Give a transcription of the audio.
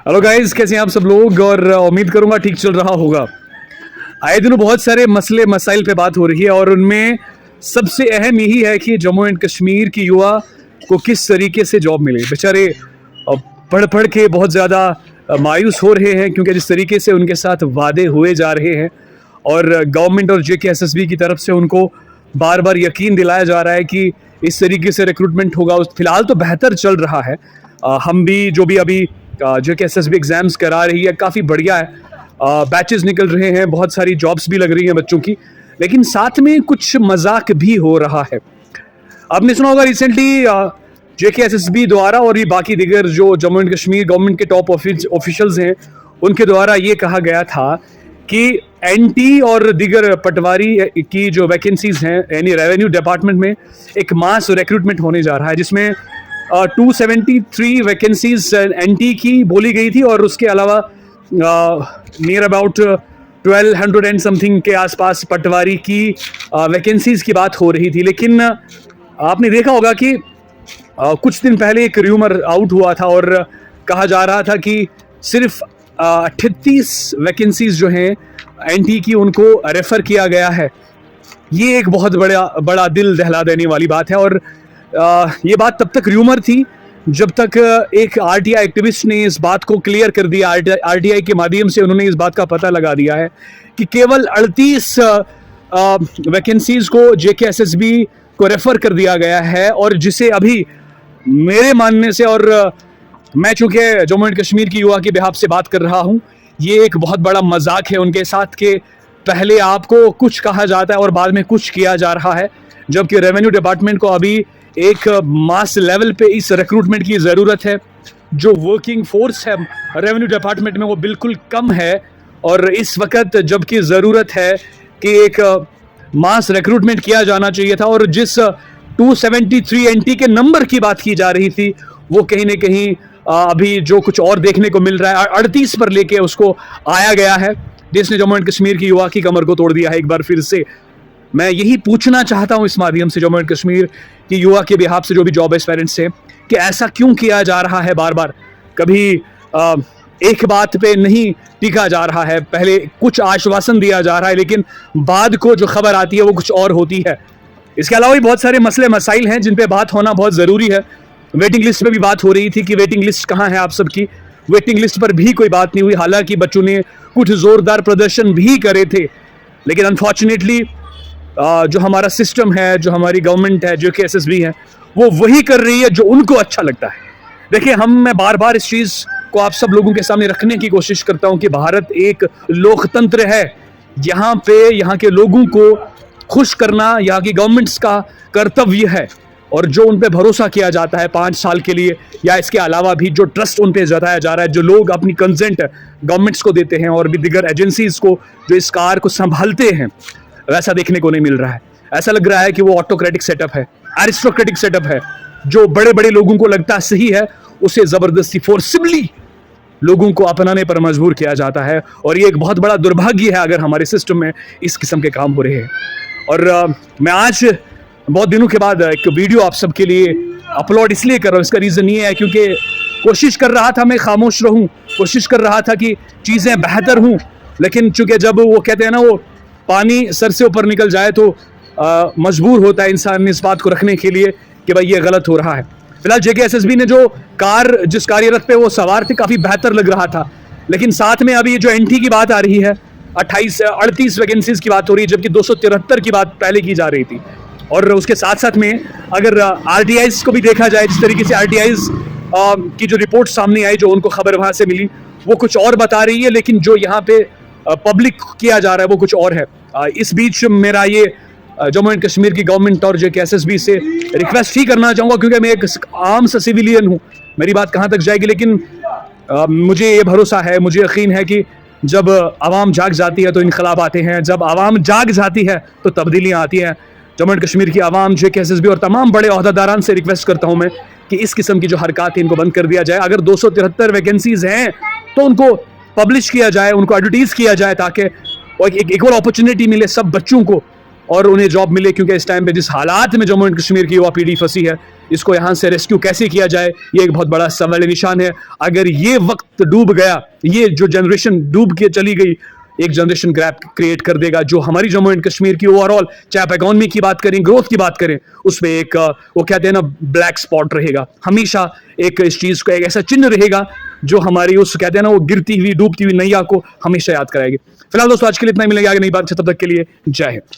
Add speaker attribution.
Speaker 1: Hello guys, कैसे हैं आप सब लोग। और उम्मीद करूंगा ठीक चल रहा होगा। आए दिनों बहुत सारे मसले मसाइल पे बात हो रही है और उनमें सबसे अहम यही है कि जम्मू एंड कश्मीर की युवा को किस तरीके से जॉब मिले। बेचारे पढ़ पढ़ के बहुत ज़्यादा मायूस हो रहे हैं क्योंकि जिस तरीके से उनके साथ वादे हुए जा रहे हैं और गवर्नमेंट और JKSSB की तरफ से उनको बार बार यकीन दिलाया जा रहा है कि इस तरीके से रिक्रूटमेंट होगा। फिलहाल तो बेहतर चल रहा है। हम भी जो भी अभी JKSSB एग्ज़ाम्स करा रही है काफ़ी बढ़िया है। बैचेस निकल रहे हैं, बहुत सारी जॉब्स भी लग रही हैं बच्चों की, लेकिन साथ में कुछ मजाक भी हो रहा है। आपने सुना होगा रिसेंटली JKSSB द्वारा और भी बाकी दिगर जो जम्मू एंड कश्मीर गवर्नमेंट के टॉप ऑफिशियल्स हैं उनके द्वारा ये कहा गया था कि NT और दिगर पटवारी की जो वैकेंसीज हैं यानी रेवेन्यू डिपार्टमेंट में एक मास रिक्रूटमेंट होने जा रहा है, जिसमें 273 वैकेंसीज NT की बोली गई थी और उसके अलावा नियर अबाउट 1200 एंड समथिंग के आसपास पटवारी की वैकेंसीज की बात हो रही थी। लेकिन आपने देखा होगा कि कुछ दिन पहले एक र्यूमर आउट हुआ था और कहा जा रहा था कि सिर्फ 38 वैकेंसीज जो हैं NT की उनको रेफ़र किया गया है। ये एक बहुत बड़ा दिल दहला देने वाली बात है और ये बात तब तक र्यूमर थी जब तक एक RTI एक्टिविस्ट ने इस बात को क्लियर कर दिया। RTI के माध्यम से उन्होंने इस बात का पता लगा दिया है कि केवल 38 वैकेंसीज को JKSSB को रेफ़र कर दिया गया है और जिसे अभी मेरे मानने से, और मैं चूँकि जम्मू एंड कश्मीर की युवा के बिहाफ से बात कर रहा हूँ, ये एक बहुत बड़ा मजाक है उनके साथ के पहले आपको कुछ कहा जाता है और बाद में कुछ किया जा रहा है, जबकि रेवेन्यू डिपार्टमेंट को अभी एक मास लेवल पे इस रिक्रूटमेंट की ज़रूरत है। जो वर्किंग फोर्स है रेवेन्यू डिपार्टमेंट में वो बिल्कुल कम है और इस वक्त जबकि ज़रूरत है कि एक मास रिक्रूटमेंट किया जाना चाहिए था और जिस 273 NT के नंबर की बात की जा रही थी वो कहीं ना कहीं अभी जो कुछ और देखने को मिल रहा है 38 पर लेके उसको आया गया है, जिसने जम्मू एंड कश्मीर की युवा की कमर को तोड़ दिया है। एक बार फिर से मैं यही पूछना चाहता हूं इस माध्यम से जम्मू एंड कश्मीर की युवा के बिहाफ से जो भी जॉब एस्पायरेंट्स हैं कि ऐसा क्यों किया जा रहा है बार बार। कभी एक बात पे नहीं टिका जा रहा है, पहले कुछ आश्वासन दिया जा रहा है लेकिन बाद को जो खबर आती है वो कुछ और होती है। इसके अलावा भी बहुत सारे मसले मसाइल हैं जिन पे बात होना बहुत ज़रूरी है। वेटिंग लिस्ट पे भी बात हो रही थी कि वेटिंग लिस्ट कहाँ है आप सबकी। वेटिंग लिस्ट पर भी कोई बात नहीं हुई, हालांकि बच्चों ने कुछ ज़ोरदार प्रदर्शन भी करे थे, लेकिन अनफॉर्चुनेटली जो हमारा सिस्टम है, जो हमारी गवर्नमेंट है, JKSSB है, वो वही कर रही है जो उनको अच्छा लगता है। देखिए, मैं बार बार इस चीज़ को आप सब लोगों के सामने रखने की कोशिश करता हूँ कि भारत एक लोकतंत्र है। यहाँ पे यहाँ के लोगों को खुश करना यहाँ की गवर्नमेंट्स का कर्तव्य है और जो उन पे भरोसा किया जाता है 5 साल के लिए या इसके अलावा भी जो ट्रस्ट उन पे जताया जा रहा है, जो लोग अपनी कंसेंट गवर्नमेंट्स को देते हैं और भी दिगर एजेंसीज को जो इस कार को संभालते हैं, वैसा देखने को नहीं मिल रहा है। ऐसा लग रहा है कि वो ऑटोक्रेटिक सेटअप है, एरिस्टोक्रेटिक सेटअप है। जो बड़े बड़े लोगों को लगता सही है उसे ज़बरदस्ती फोर्सिबली लोगों को अपनाने पर मजबूर किया जाता है और ये एक बहुत बड़ा दुर्भाग्य है अगर हमारे सिस्टम में इस किस्म के काम हो रहे हैं। और मैं आज बहुत दिनों के बाद एक वीडियो आप सबके लिए अपलोड इसलिए कर रहा हूँ, इसका रीज़न ये है क्योंकि कोशिश कर रहा था मैं खामोश रहूँ, कोशिश कर रहा था कि चीज़ें बेहतर हों, लेकिन चूँकि जब वो कहते हैं ना वो पानी सर से ऊपर निकल जाए तो मजबूर होता है इंसान इस बात को रखने के लिए कि भाई ये गलत हो रहा है। फिलहाल JKSSB ने जो कार जिस कार्यरत पे वो सवार थे काफ़ी बेहतर लग रहा था, लेकिन साथ में अभी जो NT की बात आ रही है 38 वैकेंसीज की बात हो रही है, जबकि 273 की बात पहले की जा रही थी। और उसके साथ साथ में अगर RTIs को भी देखा जाए, जिस तरीके से RTIs की जो रिपोर्ट सामने आई, जो उनको खबर वहाँ से मिली वो कुछ और बता रही है, लेकिन जो यहाँ पे पब्लिक किया जा रहा है वो कुछ और है। इस बीच मेरा ये जम्मू एंड कश्मीर की गवर्नमेंट और JKSSB से रिक्वेस्ट ही करना चाहूँगा क्योंकि मैं एक आम सा सिविलियन हूँ, मेरी बात कहाँ तक जाएगी, लेकिन मुझे ये भरोसा है, मुझे यकीन है कि जब आवाम जाग जाती है तो इनकलाब आते हैं, जब आवाम जाग जाती है तो तब्दीलियाँ आती हैं। जम्मू एंड कश्मीर की आवाम, JKSSB और तमाम बड़े ओहदेदारान से रिक्वेस्ट करता हूँ मैं कि इस किस्म की जो हरकत है इनको बंद कर दिया जाए। अगर 273 वैकेंसीज हैं तो उनको पब्लिश किया जाए, उनको एडवर्टीज़ किया जाए ताकि एक इक्वल अपॉर्चुनिटी मिले सब बच्चों को और उन्हें जॉब मिले, क्योंकि इस टाइम पे जिस हालात में जम्मू एंड कश्मीर की युवा पीढ़ी फंसी है, इसको यहाँ से रेस्क्यू कैसे किया जाए, ये एक बहुत बड़ा सवाल निशान है। अगर ये वक्त डूब गया, ये जो जनरेशन डूब के चली गई, एक जनरेशन गैप क्रिएट कर देगा जो हमारी जम्मू एंड कश्मीर की ओवरऑल, चाहे आप इकोनॉमी की बात करें, ग्रोथ की बात करें, उसमें एक वो कहते हैं ना ब्लैक स्पॉट रहेगा हमेशा। एक इस चीज को एक ऐसा चिन्ह रहेगा जो हमारी उस कहते हैं ना वो गिरती हुई डूबती हुई नैया को हमेशा याद कराएगी। फिलहाल दोस्तों आज के लिए इतना ही, मिलेगा आगे नई बात से, तब तक के लिए जय हिंद।